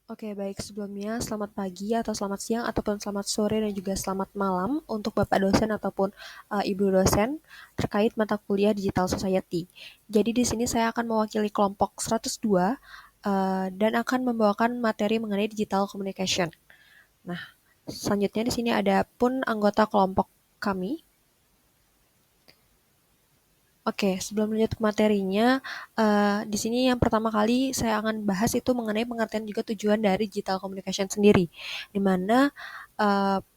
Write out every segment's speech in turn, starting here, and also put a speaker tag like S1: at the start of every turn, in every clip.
S1: Oke, baik sebelumnya selamat pagi atau selamat siang ataupun selamat sore dan juga selamat malam untuk Bapak dosen ataupun Ibu dosen terkait mata kuliah Digital Society. Jadi di sini saya akan mewakili kelompok 102 dan akan membawakan materi mengenai digital communication. Nah, selanjutnya di sini ada pun anggota kelompok kami. Oke, sebelum lanjut ke materinya, di sini yang pertama kali saya akan bahas itu mengenai pengertian juga tujuan dari digital communication sendiri, di mana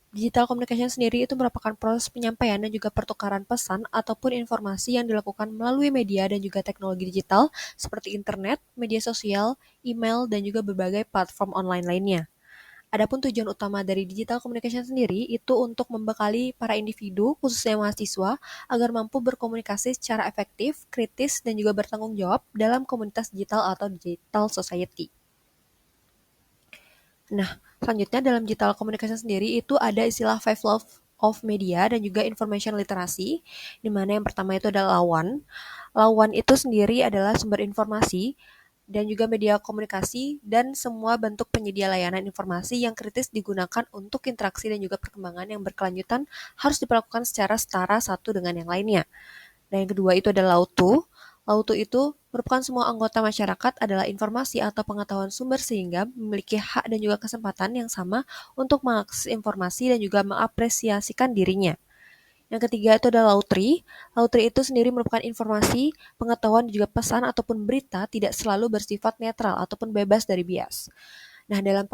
S1: digital communication sendiri itu merupakan proses penyampaian dan juga pertukaran pesan ataupun informasi yang dilakukan melalui media dan juga teknologi digital seperti internet, media sosial, email, dan juga berbagai platform online lainnya. Adapun tujuan utama dari digital communication sendiri itu untuk membekali para individu, khususnya mahasiswa, agar mampu berkomunikasi secara efektif, kritis, dan juga bertanggung jawab dalam komunitas digital atau digital society. Nah, selanjutnya dalam digital communication sendiri itu ada istilah five love of media dan juga information literacy, di mana yang pertama itu adalah lawan. Lawan itu sendiri adalah sumber informasi dan juga media komunikasi dan semua bentuk penyedia layanan informasi yang kritis digunakan untuk interaksi dan juga perkembangan yang berkelanjutan harus diperlakukan secara setara satu dengan yang lainnya. Dan yang kedua itu adalah lautu. Lautu itu merupakan semua anggota masyarakat adalah informasi atau pengetahuan sumber sehingga memiliki hak dan juga kesempatan yang sama untuk mengakses informasi dan juga mengapresiasikan dirinya. Yang ketiga itu adalah lautri. Lautri itu sendiri merupakan informasi, pengetahuan dan juga pesan ataupun berita tidak selalu bersifat netral ataupun bebas dari bias. Nah, dalam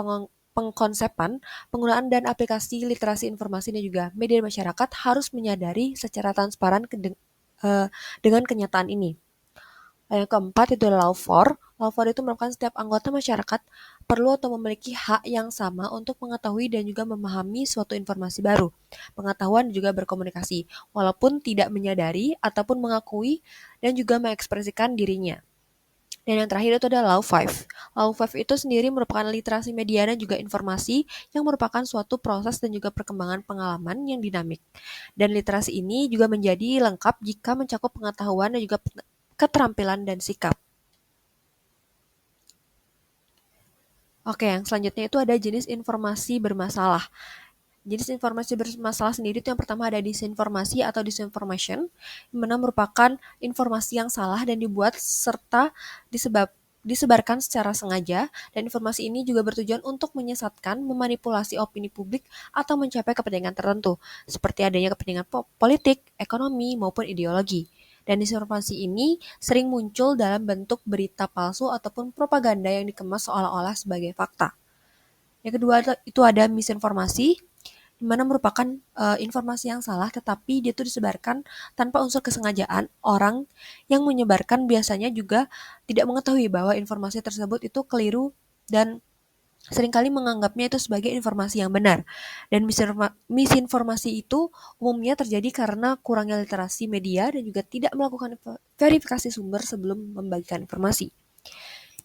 S1: pengkonsepan, penggunaan dan aplikasi literasi informasi dan juga media masyarakat harus menyadari secara transparan dengan kenyataan ini. Yang keempat itu adalah LAW4. LAW4 itu merupakan setiap anggota masyarakat perlu atau memiliki hak yang sama untuk mengetahui dan juga memahami suatu informasi baru, pengetahuan dan juga berkomunikasi, walaupun tidak menyadari ataupun mengakui dan juga mengekspresikan dirinya. Dan yang terakhir itu adalah Law 5. Law 5 itu sendiri merupakan literasi media dan juga informasi yang merupakan suatu proses dan juga perkembangan pengalaman yang dinamik. Dan literasi ini juga menjadi lengkap jika mencakup pengetahuan dan juga keterampilan dan sikap. Oke, yang selanjutnya itu ada jenis informasi bermasalah. Jenis informasi bermasalah sendiri itu yang pertama ada disinformasi atau disinformation, yang mana merupakan informasi yang salah dan dibuat serta disebarkan secara sengaja, dan informasi ini juga bertujuan untuk menyesatkan, memanipulasi opini publik atau mencapai kepentingan tertentu, seperti adanya kepentingan politik, ekonomi, maupun ideologi. Dan disinformasi ini sering muncul dalam bentuk berita palsu ataupun propaganda yang dikemas seolah-olah sebagai fakta. Yang kedua itu ada misinformasi, di mana merupakan informasi yang salah tetapi dia itu disebarkan tanpa unsur kesengajaan. Orang yang menyebarkan biasanya juga tidak mengetahui bahwa informasi tersebut itu keliru dan seringkali menganggapnya itu sebagai informasi yang benar. Dan misinformasi itu umumnya terjadi karena kurangnya literasi media dan juga tidak melakukan verifikasi sumber sebelum membagikan informasi.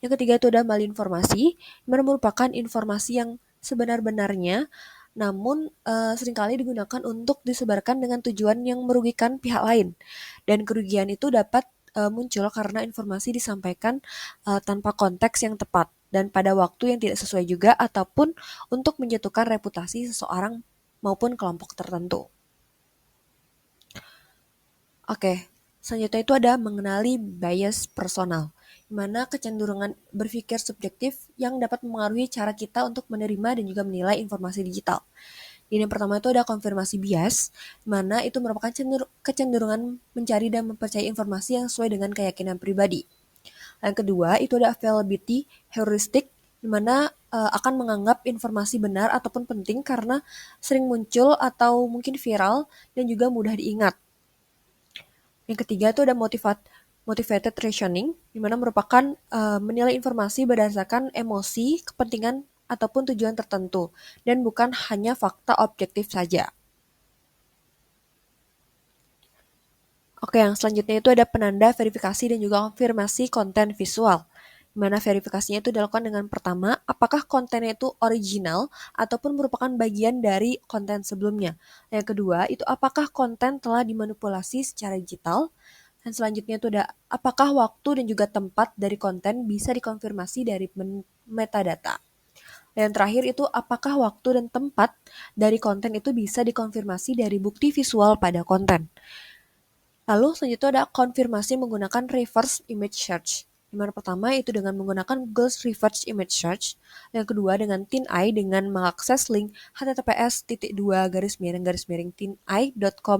S1: Yang ketiga itu ada malinformasi, yang merupakan informasi yang sebenar-benarnya namun seringkali digunakan untuk disebarkan dengan tujuan yang merugikan pihak lain. Dan kerugian itu dapat muncul karena informasi disampaikan tanpa konteks yang tepat dan pada waktu yang tidak sesuai juga ataupun untuk menjatuhkan reputasi seseorang maupun kelompok tertentu. Oke, selanjutnya itu ada mengenali bias personal, di mana kecenderungan berpikir subjektif yang dapat mempengaruhi cara kita untuk menerima dan juga menilai informasi digital. Jadi yang pertama itu ada konfirmasi bias, di mana itu merupakan kecenderungan mencari dan mempercayai informasi yang sesuai dengan keyakinan pribadi. Yang kedua itu ada availability heuristic, di mana akan menganggap informasi benar ataupun penting karena sering muncul atau mungkin viral dan juga mudah diingat. Yang ketiga itu ada motivated reasoning, di mana merupakan menilai informasi berdasarkan emosi, kepentingan, ataupun tujuan tertentu, dan bukan hanya fakta objektif saja. Oke, yang selanjutnya itu ada penanda verifikasi dan juga konfirmasi konten visual. Di mana verifikasinya itu dilakukan dengan pertama, apakah kontennya itu original ataupun merupakan bagian dari konten sebelumnya. Yang kedua, itu apakah konten telah dimanipulasi secara digital. Dan selanjutnya itu ada apakah waktu dan juga tempat dari konten bisa dikonfirmasi dari metadata. Dan terakhir itu apakah waktu dan tempat dari konten itu bisa dikonfirmasi dari bukti visual pada konten. Lalu selanjutnya ada konfirmasi menggunakan reverse image search. Di mana pertama itu dengan menggunakan Google Reverse Image Search, yang kedua dengan TinEye dengan mengakses link https://tineye.com.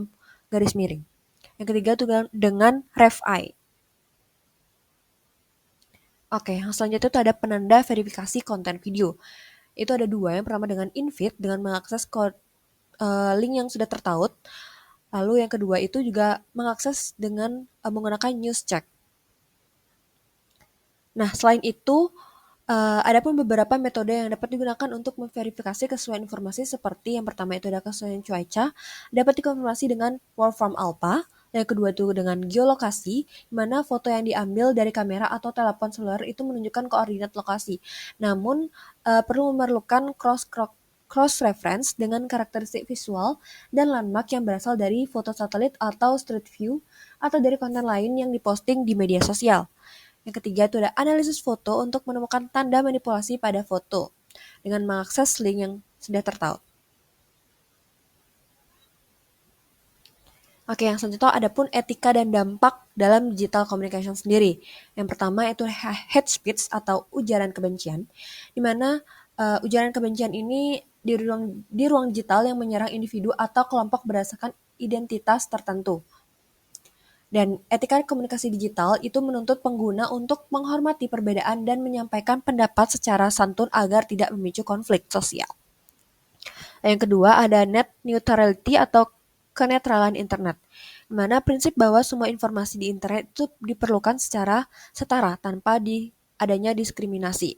S1: Yang ketiga itu dengan RefEye. Oke, yang selanjutnya itu ada penanda verifikasi konten video. Itu ada dua, yang pertama dengan invite dengan mengakses link yang sudah tertaut. Lalu yang kedua itu juga mengakses dengan menggunakan news check. Nah, selain itu, ada pun beberapa metode yang dapat digunakan untuk memverifikasi kesesuaian informasi seperti yang pertama itu ada kesesuaian cuaca, dapat dikonfirmasi dengan Wolfram Alpha, yang kedua itu dengan geolokasi, di mana foto yang diambil dari kamera atau telepon seluler itu menunjukkan koordinat lokasi. Namun, perlu memerlukan cross-reference dengan karakteristik visual dan landmark yang berasal dari foto satelit atau street view atau dari konten lain yang diposting di media sosial. Yang ketiga itu ada analisis foto untuk menemukan tanda manipulasi pada foto dengan mengakses link yang sudah tertaut. Oke, yang selanjutnya ada pun etika dan dampak dalam digital communication sendiri. Yang pertama itu hate speech atau ujaran kebencian, di mana ujaran kebencian ini di ruang digital yang menyerang individu atau kelompok berdasarkan identitas tertentu. Dan etika komunikasi digital itu menuntut pengguna untuk menghormati perbedaan dan menyampaikan pendapat secara santun agar tidak memicu konflik sosial. Yang kedua ada net neutrality atau kenetralan internet, di mana prinsip bahwa semua informasi di internet itu diperlukan secara setara tanpa adanya diskriminasi.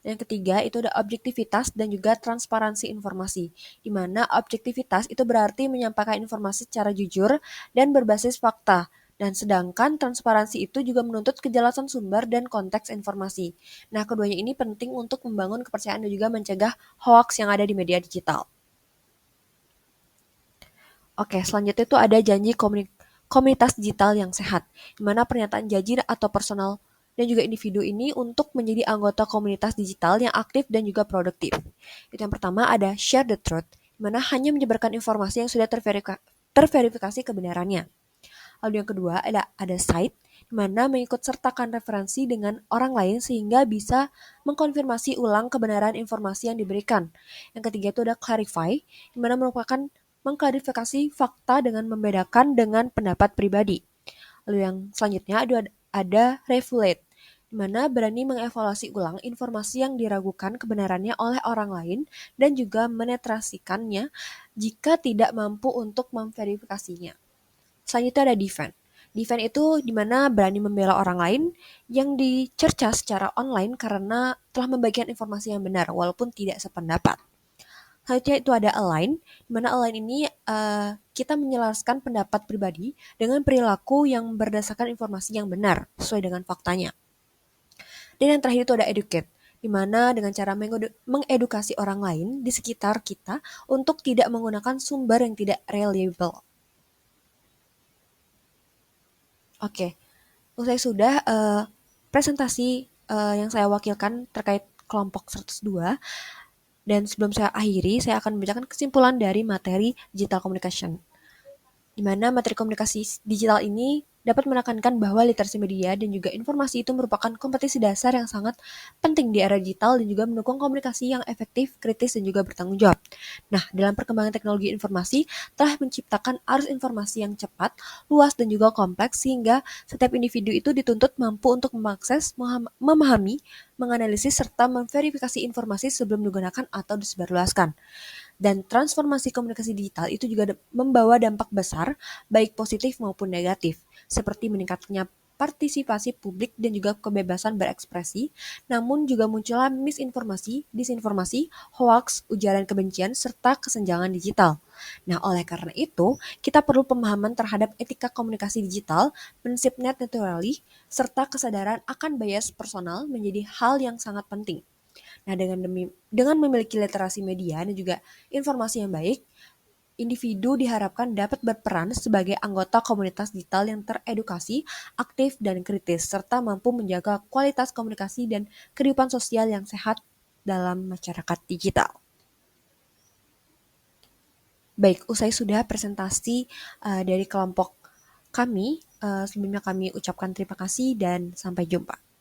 S1: Yang ketiga itu ada objektivitas dan juga transparansi informasi, di mana objektivitas itu berarti menyampaikan informasi secara jujur dan berbasis fakta, dan sedangkan transparansi itu juga menuntut kejelasan sumber dan konteks informasi. Nah, keduanya ini penting untuk membangun kepercayaan dan juga mencegah hoaks yang ada di media digital. Oke, selanjutnya itu ada janji komunitas digital yang sehat, di mana pernyataan janji atau personal dan juga individu ini untuk menjadi anggota komunitas digital yang aktif dan juga produktif. Itu yang pertama ada share the truth, di mana hanya menyebarkan informasi yang sudah terverifikasi kebenarannya. Lalu yang kedua ada cite, di mana mengikut sertakan referensi dengan orang lain sehingga bisa mengkonfirmasi ulang kebenaran informasi yang diberikan. Yang ketiga itu ada clarify, di mana merupakan mengklarifikasi fakta dengan membedakan dengan pendapat pribadi. Lalu yang selanjutnya ada refulate, di mana berani mengevaluasi ulang informasi yang diragukan kebenarannya oleh orang lain dan juga menetrasikannya jika tidak mampu untuk memverifikasinya. Selanjutnya ada defend. Defend itu di mana berani membela orang lain yang dicerca secara online karena telah membagikan informasi yang benar walaupun tidak sependapat. Selanjutnya itu ada align, di mana align ini kita menyelaraskan pendapat pribadi dengan perilaku yang berdasarkan informasi yang benar sesuai dengan faktanya. Dan yang terakhir itu ada educate, di mana dengan cara mengedukasi orang lain di sekitar kita untuk tidak menggunakan sumber yang tidak reliable. Oke, usai sudah presentasi yang saya wakilkan terkait kelompok 102. Dan sebelum saya akhiri, saya akan membacakan kesimpulan dari materi digital communication, di mana materi komunikasi digital ini dapat menekankan bahwa literasi media dan juga informasi itu merupakan kompetensi dasar yang sangat penting di era digital dan juga mendukung komunikasi yang efektif, kritis, dan juga bertanggung jawab. Nah, dalam perkembangan teknologi informasi telah menciptakan arus informasi yang cepat, luas, dan juga kompleks sehingga setiap individu itu dituntut mampu untuk mengakses, memahami, menganalisis, serta memverifikasi informasi sebelum digunakan atau disebarluaskan. Dan transformasi komunikasi digital itu juga membawa dampak besar, baik positif maupun negatif, seperti meningkatnya partisipasi publik dan juga kebebasan berekspresi, namun juga munculnya misinformasi, disinformasi, hoaks, ujaran kebencian, serta kesenjangan digital. Nah, oleh karena itu, kita perlu pemahaman terhadap etika komunikasi digital, prinsip net neutrality, serta kesadaran akan bias personal menjadi hal yang sangat penting. Nah, dengan memiliki literasi media dan juga informasi yang baik, individu diharapkan dapat berperan sebagai anggota komunitas digital yang teredukasi, aktif, dan kritis, serta mampu menjaga kualitas komunikasi dan kehidupan sosial yang sehat dalam masyarakat digital. Baik, usai sudah presentasi dari kelompok kami, sebelumnya kami ucapkan terima kasih dan sampai jumpa.